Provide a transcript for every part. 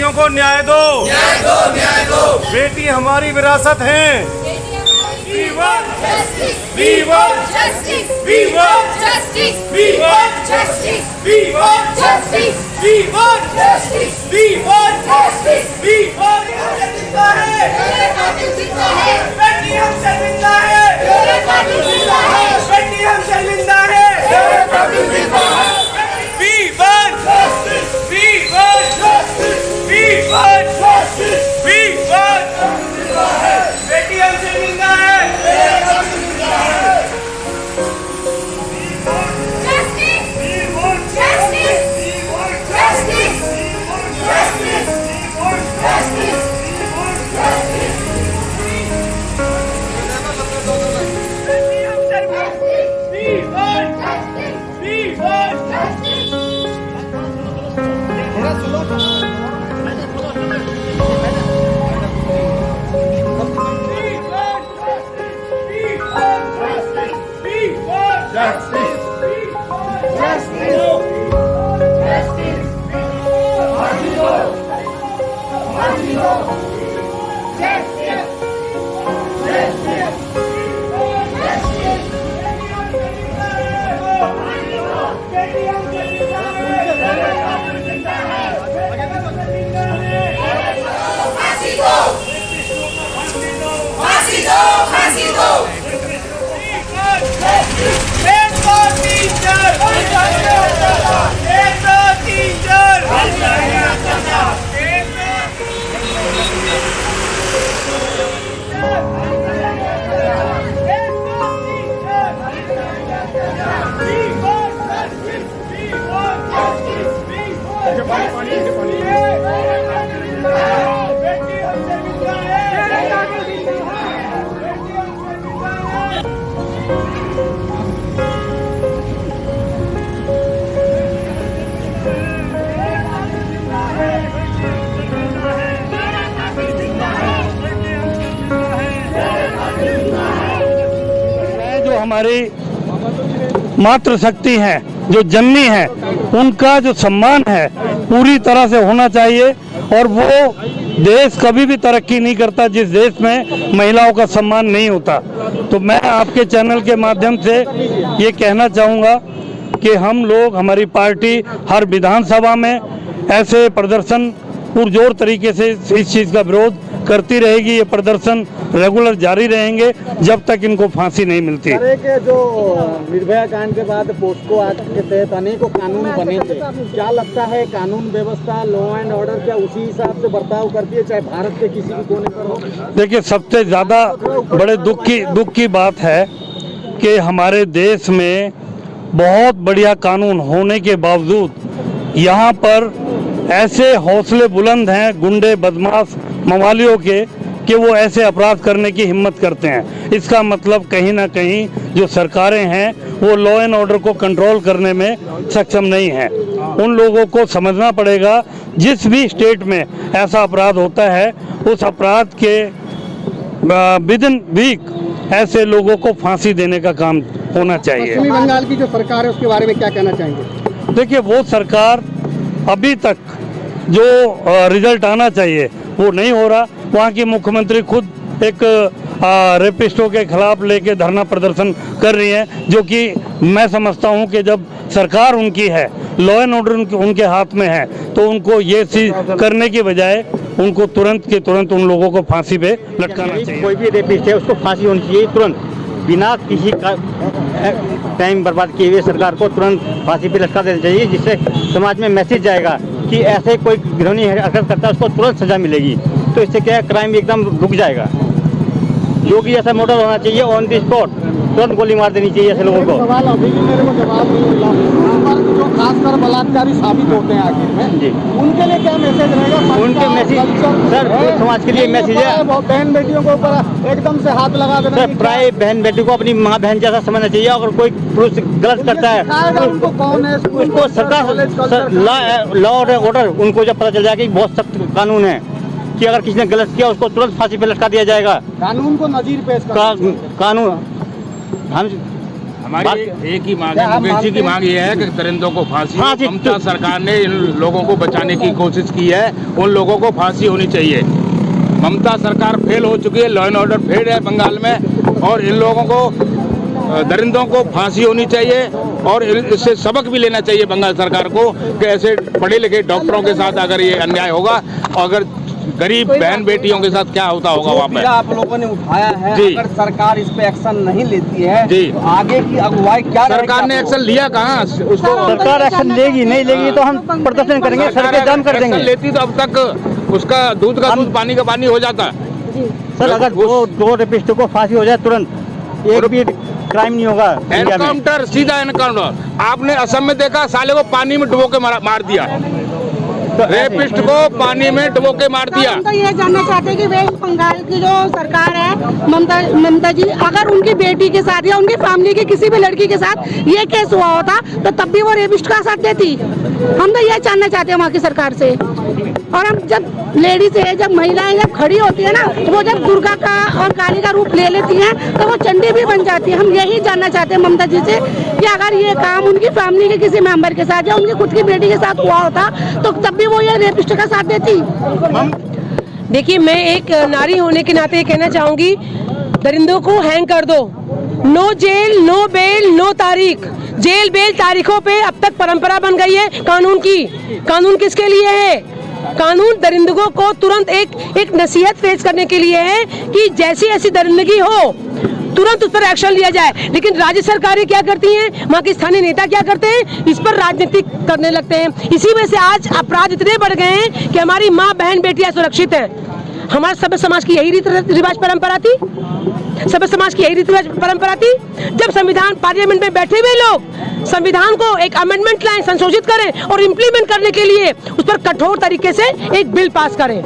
बेटियों को न्याय दो, न्याय दो, न्याय दो। बेटी हमारी विरासत है। We want justice. We want justice. We want justice. We want justice. We want justice. We want justice. We want justice. We want जिंदा है, तेरे कातिल जिंदा है। बेटी हमसे जिंदा है, तेरे कातिल जिंदा है। बेटी हमसे जिंदा है, तेरे कातिल जिंदा है। We want justice. We want justice. We want justice. We want justice. बेटी हमसे जिंदा है। हमारी मातृशक्ति हैं, जो जननी है, उनका जो सम्मान है पूरी तरह से होना चाहिए। और वो देश कभी भी तरक्की नहीं करता जिस देश में महिलाओं का सम्मान नहीं होता। तो मैं आपके चैनल के माध्यम से ये कहना चाहूँगा कि हम लोग, हमारी पार्टी हर विधानसभा में ऐसे प्रदर्शन पुरजोर तरीके से इस चीज़ का विरोध करती रहेगी। ये प्रदर्शन रेगुलर जारी रहेंगे जब तक इनको फांसी नहीं मिलती। जो निर्भया कांड के बाद पोस्को एक्ट के तहत अनेकों कानून बने थे, क्या लगता है कानून व्यवस्था, लॉ एंड ऑर्डर क्या उसी हिसाब से बर्ताव करती है, चाहे भारत के किसी भी कोने पर हो? देखिए, सबसे ज़्यादा बड़े दुख की बात है कि हमारे देश में बहुत बढ़िया कानून होने के बावजूद यहाँ पर ऐसे हौसले बुलंद हैं गुंडे, बदमाश, मवालियों के, कि वो ऐसे अपराध करने की हिम्मत करते हैं। इसका मतलब कहीं ना कहीं जो सरकारें हैं वो लॉ एंड ऑर्डर को कंट्रोल करने में सक्षम नहीं हैं। उन लोगों को समझना पड़ेगा, जिस भी स्टेट में ऐसा अपराध होता है उस अपराध के विदिन वीक ऐसे लोगों को फांसी देने का काम होना चाहिए। पश्चिमी बंगाल की जो सरकार है उसके बारे में क्या कहना चाहेंगे? देखिए, वो सरकार अभी तक जो रिजल्ट आना चाहिए वो नहीं हो रहा। वहाँ की मुख्यमंत्री खुद एक रेपिस्टों के खिलाफ लेके धरना प्रदर्शन कर रही हैं, जो कि मैं समझता हूँ कि जब सरकार उनकी है, लॉ एंड ऑर्डर उनके हाथ में है, तो उनको ये चीज़ करने की बजाय उनको तुरंत के तुरंत उन लोगों को फांसी पे लटकाना चाहिए। कोई भी रेपिस्ट है उसको फांसी होनी चाहिए तुरंत, बिना किसी का टाइम बर्बाद किए हुए सरकार को तुरंत फांसी पे लटका देना चाहिए, जिससे समाज में मैसेज जाएगा कि ऐसे कोई घृणीय हरकत करता है उसको तुरंत सजा मिलेगी। तो इससे क्या है, क्राइम भी एकदम रुक जाएगा। जो कि ऐसा मॉडल होना चाहिए, ऑन द स्पॉट तुरंत गोली मार देनी चाहिए ऐसे लोगों को। सवाल अभी भी मेरे को जवाब नहीं मिला, जो खासकर बलात्कारी साबित होते हैं आखिर में जी, उनके लिए क्या मैसेज रहेगा? उनके मैसेज सर समाज के लिए मैसेज है, बहन बेटियों के ऊपर एकदम से हाथ लगा देना। सर प्राय बहन बेटी को अपनी माँ बहन जैसा समझना चाहिए। अगर कोई पुरुष गलत करता है उनको कौन है, उसको सरकार लॉ और ऑर्डर उनको जब पता चल जाएगा कि बहुत सख्त कानून है कि अगर किसी ने गलत किया उसको तुरंत फांसी पे लटका दिया जाएगा। कानून को नजीर पेश कानून हम हमारी एक ही मांग है, मुकेश जी की मांग ये है कि दरिंदों को फांसी। ममता सरकार ने इन लोगों को बचाने की कोशिश की है, उन लोगों को फांसी होनी चाहिए। ममता सरकार फेल हो चुकी है, लॉ एंड ऑर्डर फेल है बंगाल में, और इन लोगों को दरिंदों को फांसी होनी चाहिए और इससे सबक भी लेना चाहिए बंगाल सरकार को कि ऐसे पढ़े लिखे डॉक्टरों के साथ अगर ये अन्याय होगा, अगर गरीब बहन बेटियों के साथ क्या होता होगा वहाँ पे। आप लोगों ने उठाया है, जी। अगर सरकार इस पे एक्शन नहीं लेती है जी। तो आगे की अगुवाई क्या सरकार ने एक्शन लिया कहाँ उसको? सरकार एक्शन लेगी, नहीं लेगी तो हम प्रदर्शन करेंगे, सड़कें जाम कर देंगे। एक्शन लेती तो अब तक उसका दूध का दूध पानी का पानी हो जाता। सर अगर दो रेपिस्टों को फांसी हो जाए तुरंत, एक भी क्राइम नहीं होगा इंडिया में। एनकाउंटर, सीधा एनकाउंटर। आपने असम में देखा, साले को पानी में डुबो के मार दिया, रेपिस्ट को पानी में डुबो के मार दिया। हम तो ये जानना चाहते हैं कि वे बंगाल की जो सरकार है, ममता जी, अगर उनकी बेटी के साथ या उनकी फैमिली की किसी भी लड़की के साथ ये केस हुआ होता तो तब भी वो रेपिस्ट का साथ देती। हम तो ये जानना चाहते हैं वहाँ की सरकार से। और हम जब लेडीज है, जब महिलाएं जब खड़ी होती है ना, वो जब दुर्गा का और काली का रूप ले लेती हैं तो वो चंडी भी बन जाती है। हम यही जानना चाहते हैं ममता जी से कि अगर ये काम उनकी फैमिली के किसी मेंबर के साथ या उनकी खुद की बेटी के साथ हुआ होता तो तब भी वो ये रेपिस्ट का साथ देती। देखिए, मैं एक नारी होने के नाते ये कहना चाहूंगी, दरिंदों को हैंग कर दो। No jail, no bail, no तारीख। जेल बेल तारीखों पे अब तक परंपरा बन गई है कानून की। कानून किसके लिए है? कानून दरिंदगों को तुरंत एक नसीहत पेश करने के लिए है कि जैसी ऐसी दरिंदगी हो तुरंत उस पर एक्शन लिया जाए। लेकिन राज्य सरकारें क्या करती हैं, वहाँ के स्थानीय नेता क्या करते हैं, इस पर राजनीति करने लगते हैं। इसी वजह से आज अपराध इतने बढ़ गए हैं कि हमारी माँ बहन बेटियां सुरक्षित हैं। हमारे सभ्य समाज की यही रीति रिवाज परंपरा थी, सभ्य समाज की यही रीति रिवाज परंपरा थी। जब संविधान पार्लियामेंट में बैठे हुए लोग संविधान को एक अमेंडमेंट लाएं, संशोधित करें और इम्प्लीमेंट करने के लिए उस पर कठोर तरीके से एक बिल पास करें।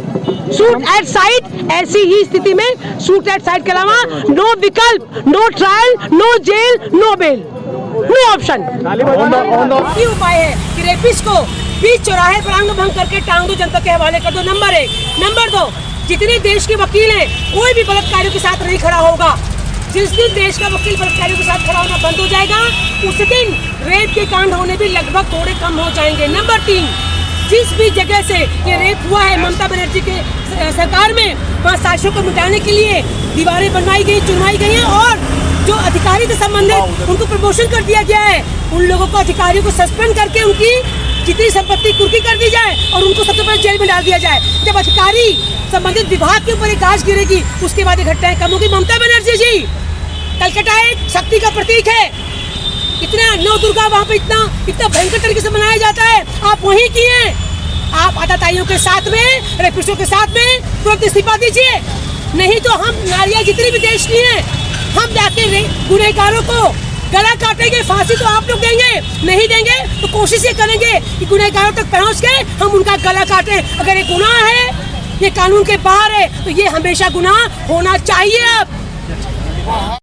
शूट एट साइट, ऐसी ही स्थिति में शूट एट साइट के अलावा नो विकल्प, no trial, no jail, no bail, no option. ये उपाय है कि रेपिस्ट को बीच चौराहे पर अंग भंग करके टांग दो, जनता के हवाले कर दो। नंबर 1। नंबर 2, जितने देश के वकील हैं, कोई भी बलात्कारियों के साथ नहीं खड़ा होगा। जिस दिन देश का वकील बलात्कारियों के साथ खड़ा होना बंद हो जाएगा, उस दिन रेप के कांड होने भी लगभग थोड़े कम हो जाएंगे। नंबर 3, जिस भी जगह से ये रेप हुआ है ममता बनर्जी के सरकार में, वहाँ साक्ष्यों को मिटाने के लिए दीवारें बनवाई गई, चुनवाई गई हैं, और जो अधिकारी से संबंधित उनको प्रमोशन कर दिया गया है। उन लोगों को, अधिकारियों को सस्पेंड करके उनकी जितनी संपत्ति कुर्की कर दी जाए और उनको सबसे पहले जेल में डाल दिया जाए। जब अधिकारी संबंधित विभाग के ऊपर एक गाज गिरेगी, उसके बाद ये घटनाएं कम होगी। ममता बनर्जी जी, कलकत्ता एक शक्ति का प्रतीक है। इतना नौ दुर्गा वहाँ पे इतना भयंकर तरीके से मनाया जाता है, आप वहीं की हैं। आप आताताइयों के साथ में, रेपिस्टों के साथ में तुरंत इस्तीफा दीजिए, नहीं तो हम नारियां जितनी भी देश की हैं, हम जाके गुनहगारों को गला काटेंगे। फांसी तो आप लोग देंगे, नहीं देंगे तो कोशिश ये करेंगे कि गुनहगारों तक पहुँच के हम उनका गला काटें। अगर ये गुनाह है, ये कानून के बाहर है, तो ये हमेशा गुनाह होना चाहिए। अब